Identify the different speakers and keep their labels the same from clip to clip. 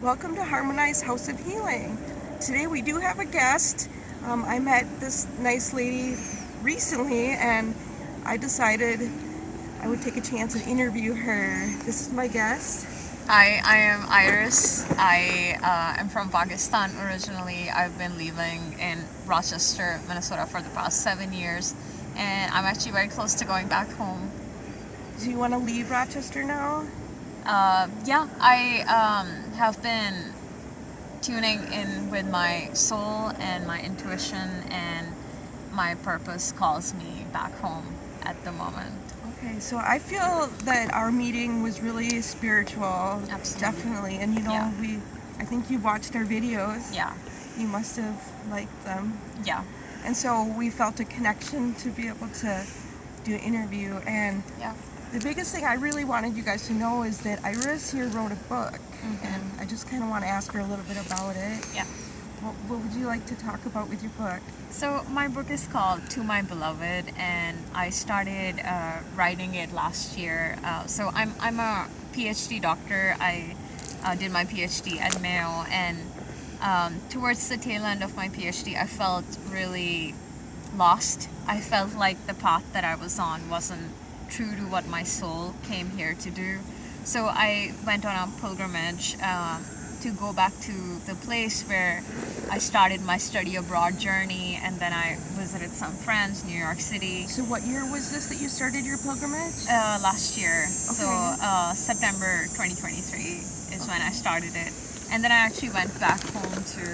Speaker 1: Welcome to Harmonized House of Healing. Today we do have a guest. I met this nice lady recently and I decided I would take a chance and interview her. This is my guest.
Speaker 2: Hi, I am Iris. I am from Pakistan originally. I've been living in Rochester, Minnesota for the past 7 years, and I'm actually very close to going back home.
Speaker 1: Do you want to leave Rochester now?
Speaker 2: Yeah, I have been tuning in with my soul and my intuition, and my purpose calls me back home at the moment.
Speaker 1: Okay, so I feel that our meeting was really spiritual.
Speaker 2: Absolutely.
Speaker 1: Definitely. And
Speaker 2: Yeah.
Speaker 1: I think you watched our videos.
Speaker 2: Yeah,
Speaker 1: You must have liked them.
Speaker 2: yeah,
Speaker 1: And so we felt a connection to be able to do an interview. And
Speaker 2: yeah.
Speaker 1: the biggest thing I really wanted you guys to know is that Iris here wrote a book. And I just kind of want to ask her a little bit about it.
Speaker 2: Yeah.
Speaker 1: What would you like to talk about with your book?
Speaker 2: So my book is called To My Beloved, and I started writing it last year. So I'm a PhD doctor. I did my PhD at Mayo, and towards the tail end of my PhD, I felt really lost. I felt like the path that I was on wasn't true to what my soul came here to do. So I went on a pilgrimage to go back to the place where I started my study abroad journey, and then I visited some friends, New York City,
Speaker 1: So what year was this that you started your pilgrimage?
Speaker 2: last year. So September 2023 is when I started it, and then I actually went back home to.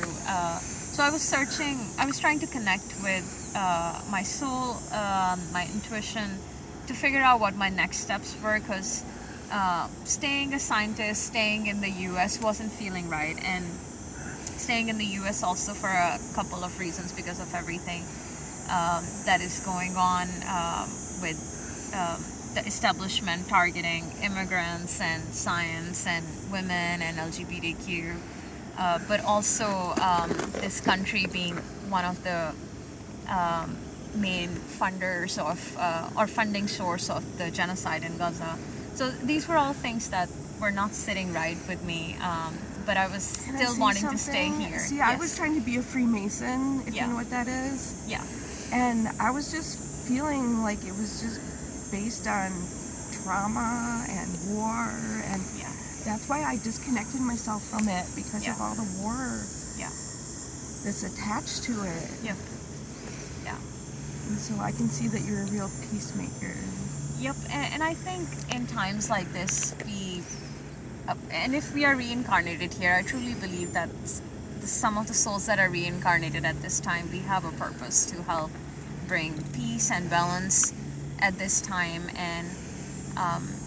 Speaker 2: So I was searching. I was trying to connect with my soul, my intuition, to figure out what my next steps were, because staying a scientist, staying in the US wasn't feeling right, and staying in the US also for a couple of reasons, because of everything that is going on with the establishment targeting immigrants and science and women and LGBTQ, but also this country being one of the main funders of or funding source of the genocide in Gaza. So these were all things that were not sitting right with me, but I was
Speaker 1: Can I
Speaker 2: still
Speaker 1: say
Speaker 2: wanting to stay
Speaker 1: something?
Speaker 2: here.
Speaker 1: See, I
Speaker 2: Yes.
Speaker 1: was trying to be a Freemason, if
Speaker 2: Yeah.
Speaker 1: you know what that is.
Speaker 2: Yeah,
Speaker 1: And I was just feeling like it was just based on trauma and war, and
Speaker 2: yeah,
Speaker 1: that's why I disconnected myself from it, because of
Speaker 2: Yeah.
Speaker 1: all the war
Speaker 2: yeah,
Speaker 1: that's attached to it.
Speaker 2: yep, yeah.
Speaker 1: And so I can see that you're a real peacemaker.
Speaker 2: Yep, and I think in times like this, and if we are reincarnated here, I truly believe that some of the souls that are reincarnated at this time, we have a purpose to help bring peace and balance at this time. And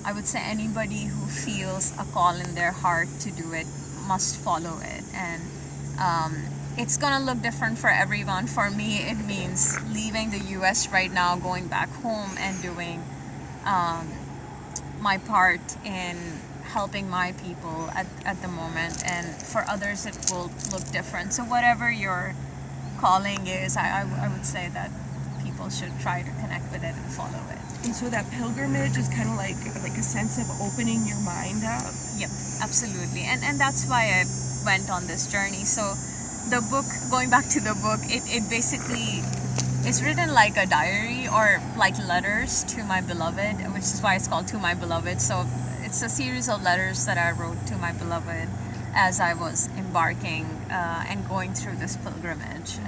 Speaker 2: I would say anybody who feels a call in their heart to do it must follow it. And it's gonna look different for everyone. For me, it means leaving the US right now, going back home, and doing my part in helping my people at the moment. And for others it will look different. So whatever your calling is, I would say that people should try to connect with it and follow it.
Speaker 1: And so that pilgrimage is kind of like a sense of opening your mind up.
Speaker 2: Yep, absolutely. And that's why I went on this journey. So the book, going back to the book, it basically is written like a diary, or like letters to my beloved, which is why it's called To My Beloved. So it's a series of letters that I wrote to my beloved as I was embarking and going through this pilgrimage.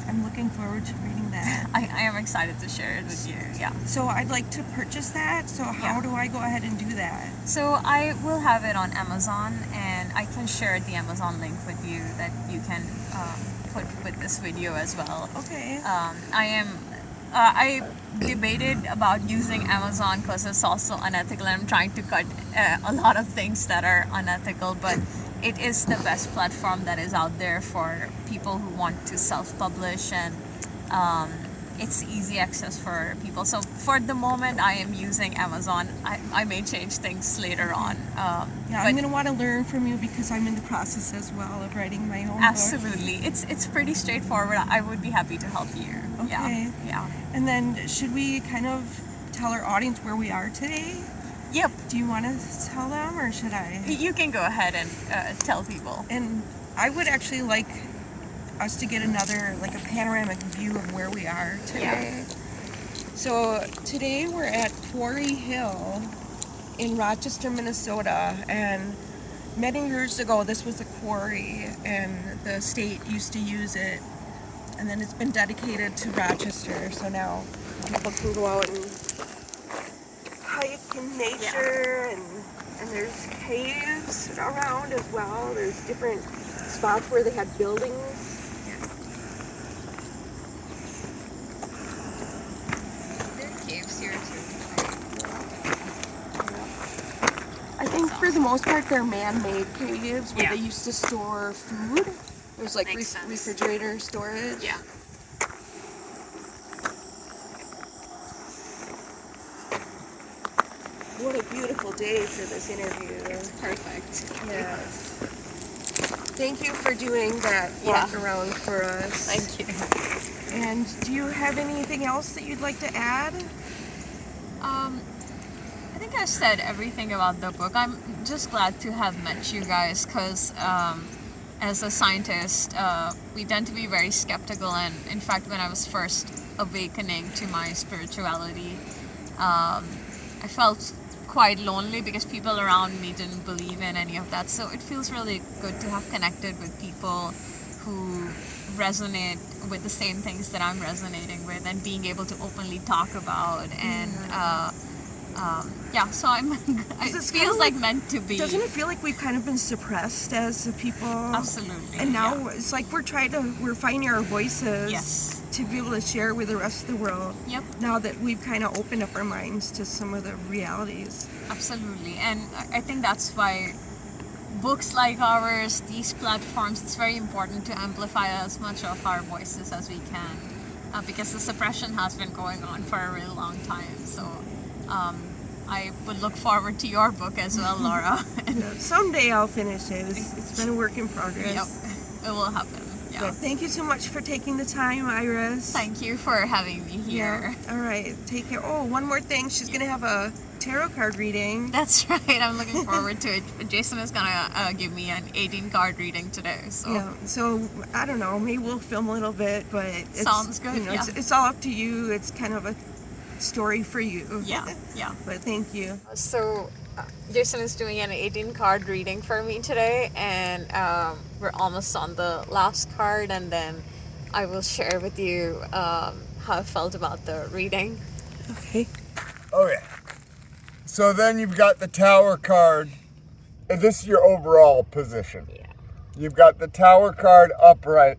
Speaker 1: I'm looking forward to reading that.
Speaker 2: I am excited to share it with you. Yeah.
Speaker 1: So I'd like to purchase that. So how
Speaker 2: Yeah.
Speaker 1: do I go ahead and do that?
Speaker 2: So I will have it on Amazon, and I can share the Amazon link with you that you can put with this video as well.
Speaker 1: Okay.
Speaker 2: I debated about using Amazon because it's also unethical, and I'm trying to cut a lot of things that are unethical, but it is the best platform that is out there for people who want to self-publish, and it's easy access for people. So for the moment, I am using Amazon. I may change things later on.
Speaker 1: Yeah, I'm going to want to learn from you because I'm in the process as well of writing my own book.
Speaker 2: Absolutely, it's pretty straightforward. I would be happy to help you.
Speaker 1: Okay.
Speaker 2: Yeah.
Speaker 1: And then should we kind of tell our audience where we are today?
Speaker 2: Yep.
Speaker 1: Do you want to tell them or should I?
Speaker 2: You can go ahead and tell people.
Speaker 1: And I would actually like us to get another, like a panoramic view of where we are today.
Speaker 2: Yeah.
Speaker 1: So today we're at Quarry Hill in Rochester, Minnesota, and many years ago this was a quarry and the state used to use it, and then it's been dedicated to Rochester, so now people can go out and hike in nature. And there's caves around as well. There's different spots where they had buildings.
Speaker 2: Caves here too.
Speaker 1: I think for the most part they're man-made caves where
Speaker 2: Yeah.
Speaker 1: they used to store food. There's like
Speaker 2: Makes sense.
Speaker 1: refrigerator storage.
Speaker 2: Yeah.
Speaker 1: What a beautiful day for this interview.
Speaker 2: Perfect.
Speaker 1: Yes. Thank you for doing that walk around for us.
Speaker 2: Thank you.
Speaker 1: And do you have anything else that you'd like to add?
Speaker 2: I think I said everything about the book. I'm just glad to have met you guys because as a scientist, we tend to be very skeptical. And in fact, when I was first awakening to my spirituality, I felt quite lonely because people around me didn't believe in any of that. So it feels really good to have connected with people who resonate with the same things that I'm resonating with and being able to openly talk about. And so I'm it feels like meant to be.
Speaker 1: Doesn't it feel like we've kind of been suppressed as a people?
Speaker 2: Absolutely.
Speaker 1: And now it's like we're finding our voices to be able to share with the rest of the world.
Speaker 2: Yep.
Speaker 1: Now that we've kind of opened up our minds to some of the realities.
Speaker 2: Absolutely. And I think that's why books like ours, these platforms, it's very important to amplify as much of our voices as we can, because the suppression has been going on for a really long time. So I would look forward to your book as well, Laura.
Speaker 1: Someday I'll finish it. It's been a work in progress.
Speaker 2: Yep, it will happen. Yeah.
Speaker 1: But thank you so much for taking the time, Iris.
Speaker 2: Thank you for having me here.
Speaker 1: Yeah. All right, take care. Oh, one more thing. She's going to have a tarot card reading.
Speaker 2: That's right. I'm looking forward to it. Jason is going to give me an 18 card reading today. So.
Speaker 1: Yeah, so I don't know. Maybe we'll film a little bit, but
Speaker 2: sounds good.
Speaker 1: You know, it's all up to you. It's kind of a story for you.
Speaker 2: Yeah.
Speaker 1: But thank you.
Speaker 2: So Jason is doing an 18 card reading for me today, and we're almost on the last card, and then I will share with you how I felt about the reading.
Speaker 1: Okay.
Speaker 3: Okay. So then you've got the Tower card. And this is your overall position.
Speaker 2: Yeah.
Speaker 3: You've got the Tower card upright,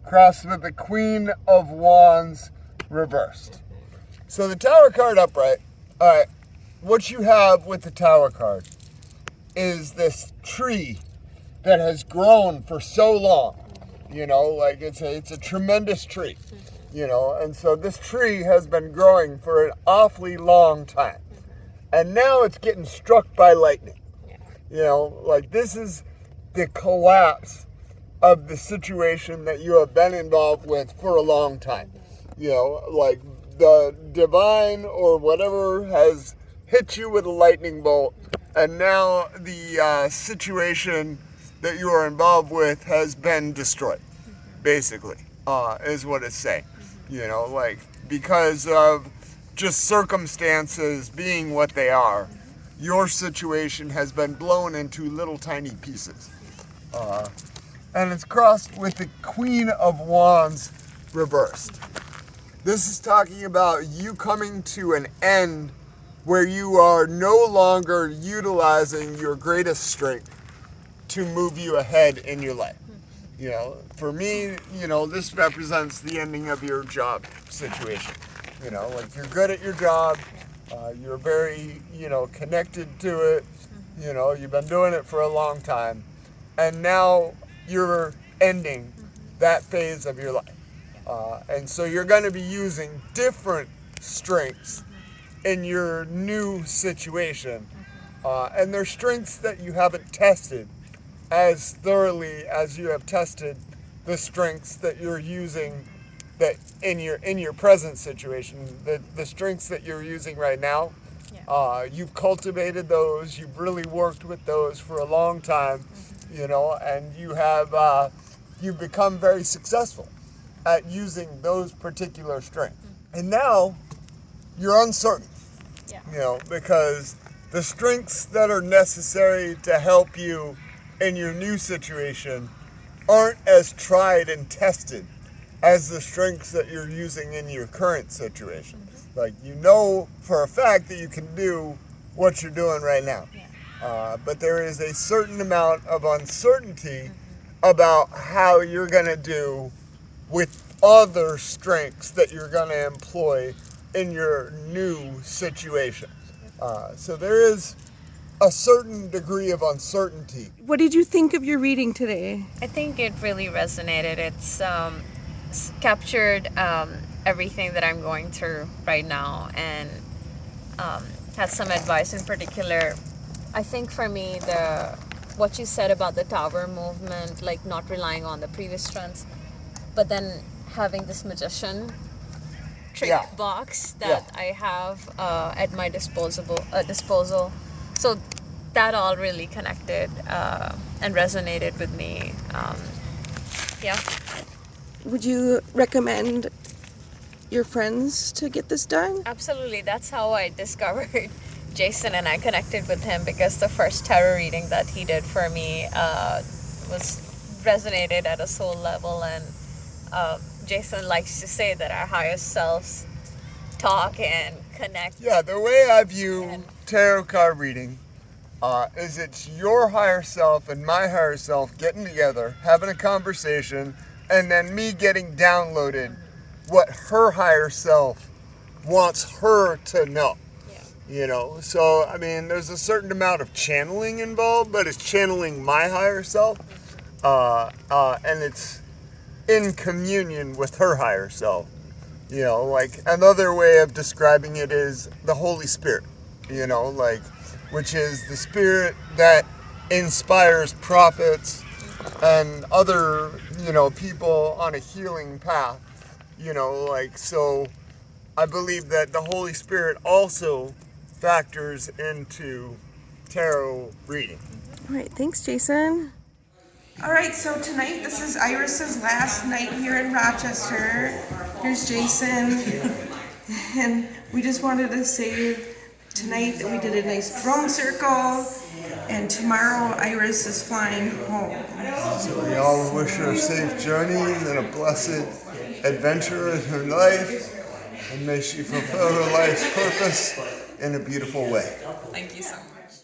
Speaker 3: crossed with the Queen of Wands reversed. So the Tower card upright, all right, what you have with the Tower card is this tree that has grown for so long. You know, like it's a tremendous tree, you know, and so this tree has been growing for an awfully long time. And now it's getting struck by lightning. You know, like this is the collapse of the situation that you have been involved with for a long time. You know, like the divine or whatever has hit you with a lightning bolt, and now the situation that you are involved with has been destroyed, basically, is what it's saying. You know, like because of just circumstances being what they are, your situation has been blown into little tiny pieces. And it's crossed with the Queen of Wands reversed. This is talking about you coming to an end where you are no longer utilizing your greatest strength to move you ahead in your life. You know, for me, you know, this represents the ending of your job situation. You know, like you're good at your job, you're very, you know, connected to it, you know, you've been doing it for a long time, and now you're ending that phase of your life. And so you're going to be using different strengths in your new situation, and they're strengths that you haven't tested as thoroughly as you have tested the strengths that you're using that in your present situation. The strengths that you're using right now You've cultivated those. You've really worked with those for a long time, you know, and you've become very successful at using those particular strengths. And now you're uncertain, you know, because the strengths that are necessary to help you in your new situation aren't as tried and tested as the strengths that you're using in your current situation. Like, you know for a fact that you can do what you're doing right now. But there is a certain amount of uncertainty about how you're going to do with other strengths that you're going to employ in your new situation. So there is a certain degree of uncertainty.
Speaker 1: What did you think of your reading today?
Speaker 2: I think it really resonated. It's captured everything that I'm going through right now, and has some advice in particular. I think for me, what you said about the tower movement, like not relying on the previous strengths, but then having this magician trick box that I have at my disposal. So that all really connected and resonated with me.
Speaker 1: Would you recommend your friends to get this done?
Speaker 2: Absolutely. That's how I discovered Jason, and I connected with him because the first tarot reading that he did for me resonated at a soul level, and Jason likes to say that our higher selves talk and connect.
Speaker 3: Yeah, the way I view tarot card reading is it's your higher self and my higher self getting together, having a conversation, and then me getting downloaded what her higher self wants her to know. You know, so I mean, there's a certain amount of channeling involved, but it's channeling my higher self, and it's in communion with her higher self. You know, like another way of describing it is the Holy Spirit, you know, like, which is the spirit that inspires prophets and other, you know, people on a healing path, you know, like, so I believe that the Holy Spirit also factors into tarot reading.
Speaker 1: All right, thanks, Jason. All right, so tonight, this is Iris's last night here in Rochester. Here's Jason. And we just wanted to say tonight that we did a nice drum circle, and tomorrow Iris is flying home.
Speaker 3: So we all wish her a safe journey and a blessed adventure in her life, and may she fulfill her life's purpose in a beautiful way.
Speaker 2: Thank you so much.